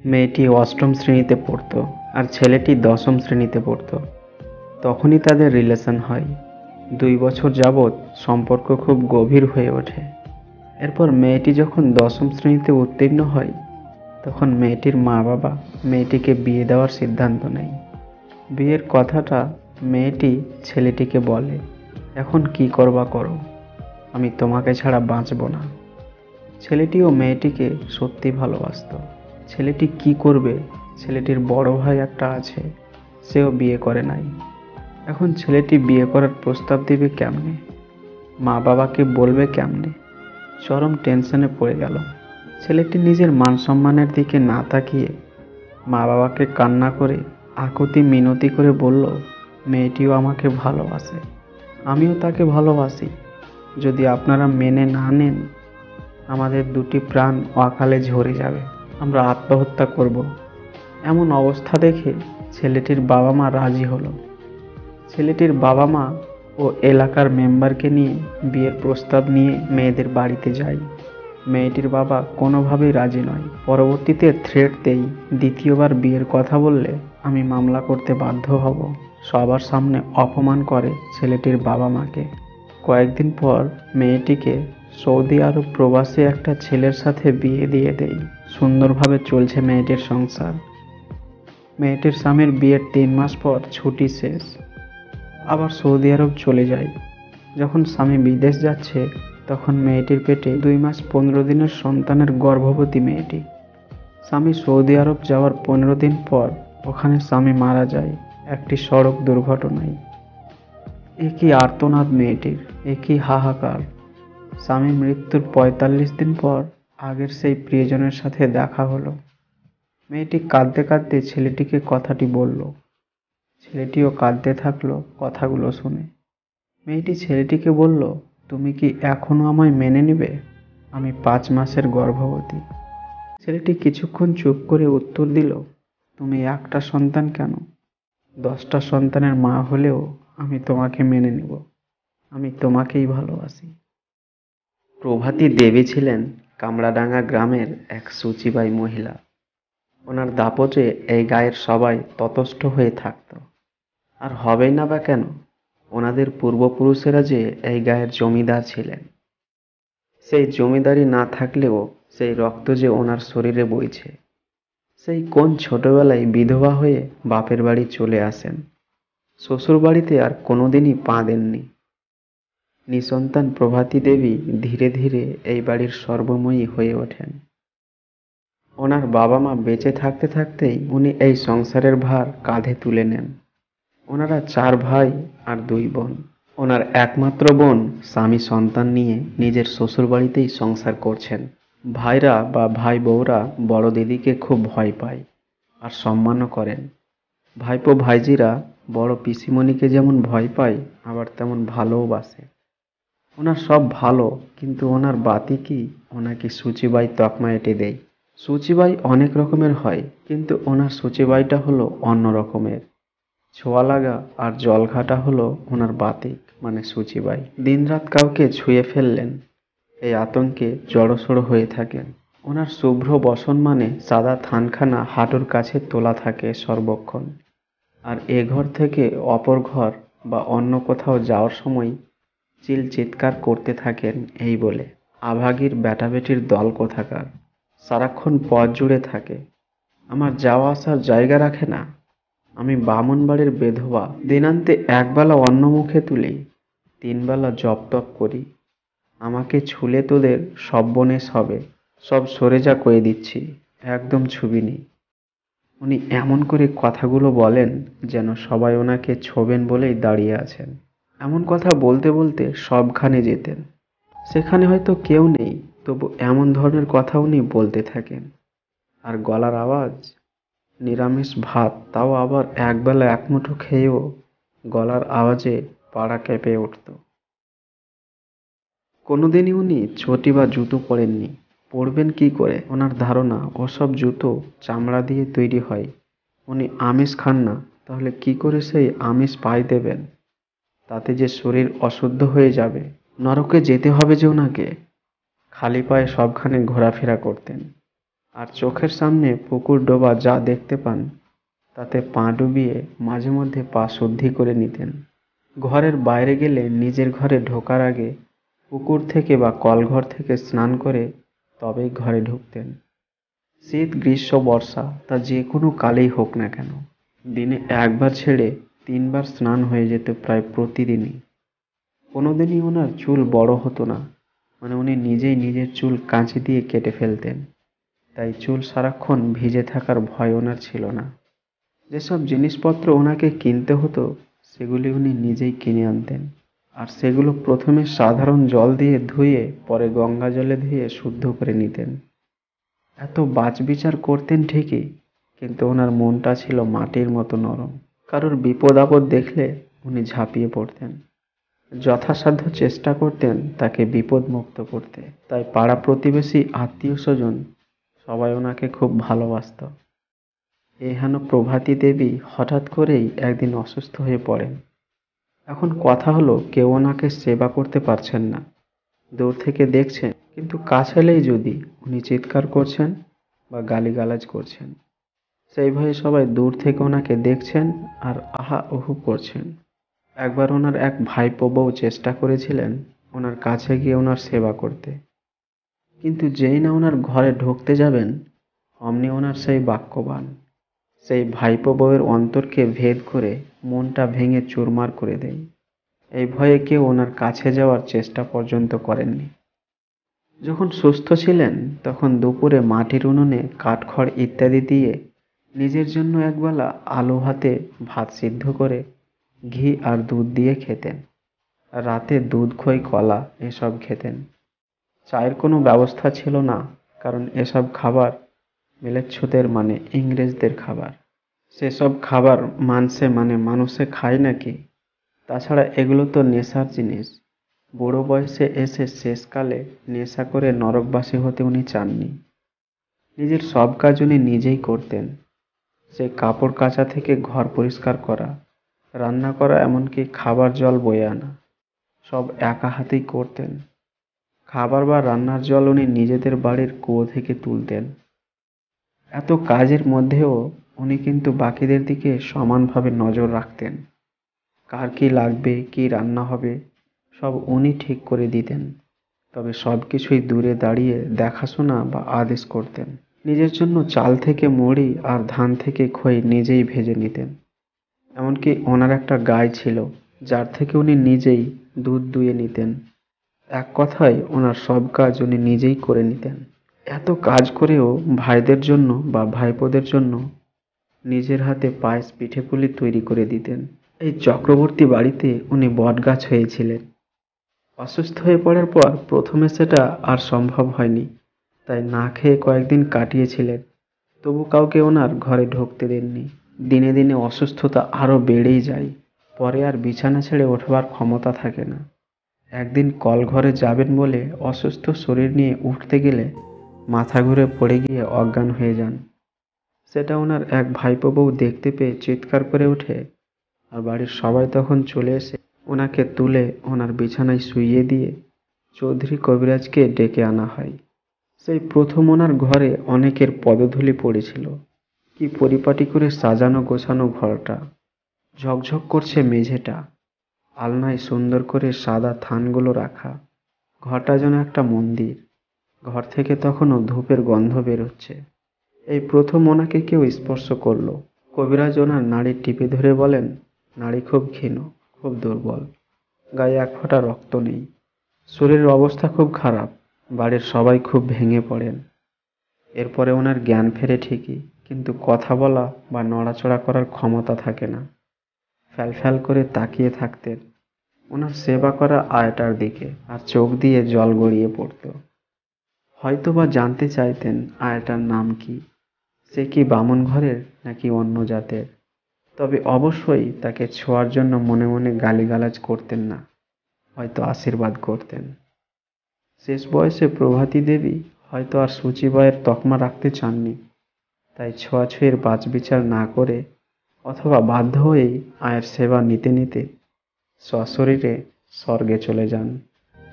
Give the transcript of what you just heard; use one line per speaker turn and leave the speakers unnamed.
মেয়েটি অষ্টম শ্রেণীতে পড়তো আর ছেলেটি দশম শ্রেণীতে পড়তো। তখনই তাদের রিলেশন হয়। 2 বছর যাবৎ সম্পর্ক খুব গভীর হয়ে ওঠে। এরপর মেয়েটি যখন দশম শ্রেণীতে উত্তীর্ণ হয়, তখন মেয়েটির মা বাবা মেয়েটিকে বিয়ে দেওয়ার সিদ্ধান্ত নেয়। বিয়ের কথাটা মেয়েটি ছেলেটিকে বলে, এখন কি করবা করো, আমি তোমাকে ছাড়া বাঁচব না। ছেলেটিও মেয়েটিকে সত্যি ভালোবাসতো। ছেলেটি কি করবে, ছেলেটির বড় ভাই একটা আছে, সেও বিয়ে করে নাই। এখন ছেলেটি বিয়ে করার প্রস্তাব দিবে কেমনে, মা বাবাকে বলবে কেমনে, চরম টেনশনে পড়ে গেল। ছেলেটি নিজের মান সম্মানের দিকে না তাকিয়ে মা বাবাকে কান্না করে আকুতি মিনতি করে বলল, মেয়েটিও আমাকে ভালোবাসে, আমিও তাকে ভালোবাসি, যদি আপনারা মেনে না নেন আমাদের দুটি প্রাণ অকালে ঝরে যাবে, আমরা আত্মহত্যা করব। এমন অবস্থা দেখে ছেলেটির বাবা মা রাজি হলো। ছেলেটির বাবা মা ও এলাকার মেম্বারকে নিয়ে বিয়ের প্রস্তাব নিয়ে মেয়েদের বাড়িতে যায়। মেয়েটির বাবা কোনোভাবেই রাজি নয়। পরবর্তীতে থ্রেট দেই, দ্বিতীয়বার বিয়ের কথা বললে আমি মামলা করতে বাধ্য হব। সবার সামনে অপমান করে ছেলেটির বাবা মাকে। কয়েকদিন পর মেয়েটিকে সৌদি আরব প্রবাসী একটা ছেলের সাথে বিয়ে দিয়ে দেয়। সুন্দরভাবে চলছে মেয়েটির সংসার। মেয়েটির স্বামীর বিয়ের 3 মাস পর ছুটি শেষ, আবার সৌদি আরব চলে যায়। যখন স্বামী বিদেশ যাচ্ছে, তখন মেয়েটির পেটে 2 মাস 15 দিনের সন্তানের গর্ভবতী মেয়েটি। স্বামী সৌদি আরব যাওয়ার 15 দিন পর ওখানে স্বামী মারা যায় একটি সড়ক দুর্ঘটনায়। এ কি আর্তনাদ মেয়েটির, এ কি হাহাকার। স্বামী মৃত্যুর 45 দিন পর আগের সেই প্রিয়জনের সাথে দেখা হলো। মেয়েটি কাঁদতে কাঁদতে ছেলেটিকে কথাটি বলল। ছেলেটিও কাঁদতে থাকলো কথাগুলো শুনে। মেয়েটি ছেলেটিকে বলল, তুমি কি এখনো আমায় মেনে নেবে, আমি 5 মাসের গর্ভবতী। ছেলেটি কিছুক্ষণ চুপ করে উত্তর দিল, তুমি একটা সন্তান কেন, 10টা সন্তানের মা হলেও আমি তোমাকে মেনে নেব, আমি তোমাকেই ভালোবাসি। প্রভাতী দেবী ছিলেন কামরাডাঙ্গা গ্রামের এক সূচিবাই মহিলা। ওনার দাপটে এই গায়ের সবাই ততস্থ হয়ে থাকত। আর হবেই না বা কেন, ওনাদের পূর্বপুরুষেরা যে এই গায়ের জমিদার ছিলেন। সেই জমিদারি না থাকলেও সেই রক্ত যে ওনার শরীরে বইছে। সেই কোন ছোটবেলায় বিধবা হয়ে বাপের বাড়ি চলে আসেন, শ্বশুর বাড়িতে আর কোনোদিনই পা দেননি। নিঃসন্তান প্রভাতী দেবী ধীরে ধীরে এই বাড়ির সর্বময়ী হয়ে ওঠেন। ওনার বাবা মা বেঁচে থাকতে থাকতেই উনি এই সংসারের ভার কাঁধে তুলে নেন। ওনারা 4 ভাই আর 2 বোন। ওনার একমাত্র বোন স্বামী সন্তান নিয়ে নিজের শ্বশুর বাড়িতেই সংসার করছেন। ভাইরা বা ভাই বউরা বড় দিদিকে খুব ভয় পায় আর সম্মানও করেন। ভাইপো ভাইজিরা বড় পিসিমণিকে যেমন ভয় পায়, আবার তেমন ভালোওবাসে। ওনার সব ভালো, কিন্তু ওনার বাতি কি ওনাকে সূচিবাই তকমা এঁটে দেয়। সূচিবাই অনেক রকমের হয়, কিন্তু ওনার সূচিবাইটা হলো অন্য রকমের। ছোঁয়া লাগা আর জল ঘাটা হলো ওনার বাতিক মানে সূচিবাই। দিনরাত কাউকে ছুঁয়ে ফেললেন এই আতঙ্কে জড়সড় হয়ে থাকেন। ওনার শুভ্র বসন মানে সাদা থানখানা হাঁটুর কাছে তোলা থাকে সর্বক্ষণ। আর এ ঘর থেকে অপর ঘর বা অন্য কোথাও যাওয়ার সময় চিৎকার করতে থাকেন এই বলে, আভাগীর বেটাবেটির দল কোথাকার, সারাক্ষণ পথ জুড়ে থাকে, আমার যাওয়া আসার জায়গা রাখে না, আমি বামুন বাড়ির বেধবা, দিনান্তে একবেলা অন্ন মুখে তুলি, 3 বেলা জপ তপ করি, আমাকে ছুলে তোদের সর্বনেশ হবে, সব সরে যা কয়ে দিচ্ছি, একদম ছুবিনি। উনি এমন করে কথাগুলো বলেন যেন সবাই ওনাকে ছোবেন বলেই দাঁড়িয়ে আছেন। এমন কথা বলতে বলতে সবখানে যেতেন। সেখানে হয়তো কেউ নেই, তবু এমন ধরনের কথা উনি বলতে থাকেন। আর গলার আওয়াজ, নিরামিষ ভাত, তাও আবার একবেলা এক মুঠো খেয়েও গলার আওয়াজে পাড়া কেঁপে উঠত। কোনোদিনই উনি চটি বা জুতো পরেননি। পরবেন কি করে, ওনার ধারণা ওসব জুতো চামড়া দিয়ে তৈরি হয়। উনি আমিষ খান না, তাহলে কি করে সেই আমিষ পায়ে দেবেন, তাতে যে শরীর অশুদ্ধ হয়ে যাবে, নরকে যেতে হবে যে ওনাকে। খালি পায়ে সবখানে ঘোরাফেরা করতেন। আর চোখের সামনে পুকুর ডোবা যা দেখতে পান তাতে পা ডুবিয়ে মাঝে মধ্যে পা শুদ্ধি করে নিতেন। ঘরের বাইরে গেলে নিজের ঘরে ঢোকার আগে পুকুর থেকে বা কলঘর থেকে স্নান করে তবেই ঘরে ঢুকতেন। শীত, গ্রীষ্ম, বর্ষা তা যে কোনো কালেই হোক না কেন, দিনে একবার ছেড়ে 3 বার স্নান হয়ে যেত প্রায় প্রতিদিনই। কোনোদিনই ওনার চুল বড় হতো না, মানে উনি নিজেই নিজের চুল কাঁচি দিয়ে কেটে ফেলতেন। তাই চুল সারাক্ষণ ভিজে থাকার ভয় ওনার ছিল না। যেসব জিনিসপত্র ওনাকে কিনতে হতো সেগুলি উনি নিজেই কিনে আনতেন, আর সেগুলো প্রথমে সাধারণ জল দিয়ে ধুয়ে পরে গঙ্গা জলে ধুয়ে শুদ্ধ করে নিতেন। এত বাছবিচার করতেন ঠিকই, কিন্তু ওনার মনটা ছিল মাটির মতো নরম। কারোর বিপদ আপদ দেখলে উনি ঝাঁপিয়ে পড়তেন, যথাসাধ্য চেষ্টা করতেন তাকে বিপদ মুক্ত করতে। তাই পাড়া প্রতিবেশী, আত্মীয় স্বজন সবাই ওনাকে খুব ভালোবাসত। এই হেন প্রভাতী দেবী হঠাৎ করেই একদিন অসুস্থ হয়ে পড়েন। এখন কথা হলো, কেউ ওনাকে সেবা করতে পারছেন না, দূর থেকে দেখছেন, কিন্তু কাছে এলেই যদি উনি চিৎকার করছেন বা গালিগালাজ করছেন, সেই ভয়ে সবাই দূর থেকে ওনাকে দেখছেন আর আহা ওহু করছেন। একবার ওনার এক ভাইপো বউ চেষ্টা করেছিলেন ওনার কাছে গিয়ে ওনার সেবা করতে, কিন্তু যেই না ওনার ঘরে ঢুকতে যাবেন অমনি ওনার সেই বাক্যবাণ সেই ভাইপো বউয়ের অন্তরকে ভেদ করে মনটা ভেঙে চুরমার করে দেয়। এই ভয়ে কেউ ওনার কাছে যাওয়ার চেষ্টা পর্যন্ত করেননি। যখন সুস্থ ছিলেন তখন দুপুরে মাটির উনুনে কাঠখড় ইত্যাদি দিয়ে নিজের জন্য একবেলা আলু ভাতে ভাত সিদ্ধ করে ঘি আর দুধ দিয়ে খেতেন। রাতে দুধ, খই, কলা এসব খেতেন। চায়ের কোনো ব্যবস্থা ছিল না, কারণ এসব খাবার মিলেচ্ছুদের মানে ইংরেজদের খাবার। সেসব খাবার মানুষে খায় নাকি? তাছাড়া এগুলো তো নেশার জিনিস। বুড়ো বয়সে এসে শেষকালে নেশা করে নরকবাসী হতে উনি চাননি। নিজের সব কাজ উনি নিজেই করতেন। সে কাপড় কাচা থেকে ঘর পরিষ্কার করা, রান্না করা, এমনকি খাবার জল বয়ে আনা, সব একা হাতেই করতেন। খাবার বা রান্নার জল উনি নিজেদের বাড়ির কুয়ো থেকে তুলতেন। এত কাজের মধ্যেও উনি কিন্তু বাকিদের দিকে সমানভাবে নজর রাখতেন। কার কি লাগবে, কি রান্না হবে, সব উনি ঠিক করে দিতেন। তবে সবকিছুই দূরে দাঁড়িয়ে দেখাশোনা বা আদেশ করতেন। নিজের জন্য চাল থেকে মুড়ি আর ধান থেকে খই নিজেই ভেজে নিতেন। এমনকি ওনার একটা গাই ছিল, যার থেকে উনি নিজেই দুধ দুয়ে নিতেন। এক কথায় ওনার সব কাজ উনি নিজেই করে নিতেন। এত কাজ করেও ভাইদের জন্য বা ভাইপোদের জন্য নিজের হাতে পায়েস, পিঠেপুলি তৈরি করে দিতেন। এই চক্রবর্তী বাড়িতে উনি বটগাছ হয়েছিলেন। অসুস্থ হয়ে পড়ার পর প্রথমে সেটা আর সম্ভব হয়নি, তাই না খেয়ে কয়েকদিন কাটিয়েছিলেন। তবু কাউকে ওনার ঘরে ঢুকতে দেননি। দিনে দিনে অসুস্থতা আরো বেড়েই যায়। পরে আর বিছানা ছেড়ে ওঠবার ক্ষমতা থাকে না। একদিন কলঘরে যাবেন বলে অসুস্থ শরীর নিয়ে উঠতে গেলে মাথা ঘুরে পড়ে গিয়ে অজ্ঞান হয়ে যান। সেটা ওনার এক ভাইপো বউ দেখতে পেয়ে চিৎকার করে ওঠে, আর বাড়ির সবাই তখন চলে এসে ওনাকে তুলে ওনার বিছানায় শুইয়ে দিয়ে চৌধুরী কবিরাজকে ডেকে আনা হয়। সেই প্রথম ওনার ঘরে অনেকের পদধূলি পড়েছিল। কি পরিপাটি করে সাজানো গোছানো ঘরটা, ঝকঝক করছে মেঝেটা, আলনায় সুন্দর করে সাদা থানগুলো রাখা। ঘরটা যেন একটা মন্দির। ঘর থেকে তখনও ধূপের গন্ধ বেরোচ্ছে। এই প্রথম ওনাকে কেউ স্পর্শ করলো। কবিরাজ ওনার নাড়ি টিপে ধরে বলেন, নাড়ি খুব ক্ষীণ, খুব দুর্বল, গায়ে এক ফোঁটা রক্ত নেই, শরীরের অবস্থা খুব খারাপ। বাড়ির সবাই খুব ভেঙে পড়েন। এরপরে ওনার জ্ঞান ফেরে ঠিকই, কিন্তু কথা বলা বা নড়াচড়া করার ক্ষমতা থাকে না। ফ্যালফ্যাল করে তাকিয়ে থাকতেন ওনার সেবা করা আয়টার দিকে, আর চোখ দিয়ে জল গড়িয়ে পড়তো। হয়তোবা জানতে চাইতেন আয়টার নাম কি, সে কি বামুন ঘরের নাকি অন্য জাতের। তবে অবশ্যই তাকে ছোঁয়ার জন্য মনে মনে গালিগালাজ করতেন না, হয়তো আশীর্বাদ করতেন। শেষ বয়সে প্রভাতী দেবী হয়তো আর সূচিবায়ের তকমা রাখতে চাননি, তাই ছোঁয়াছুঁয়ির বাছবিচার না করে অথবা বাধ্য হয়েই আয়ের সেবা নিতে নিতে সশরীরে স্বর্গে চলে যান।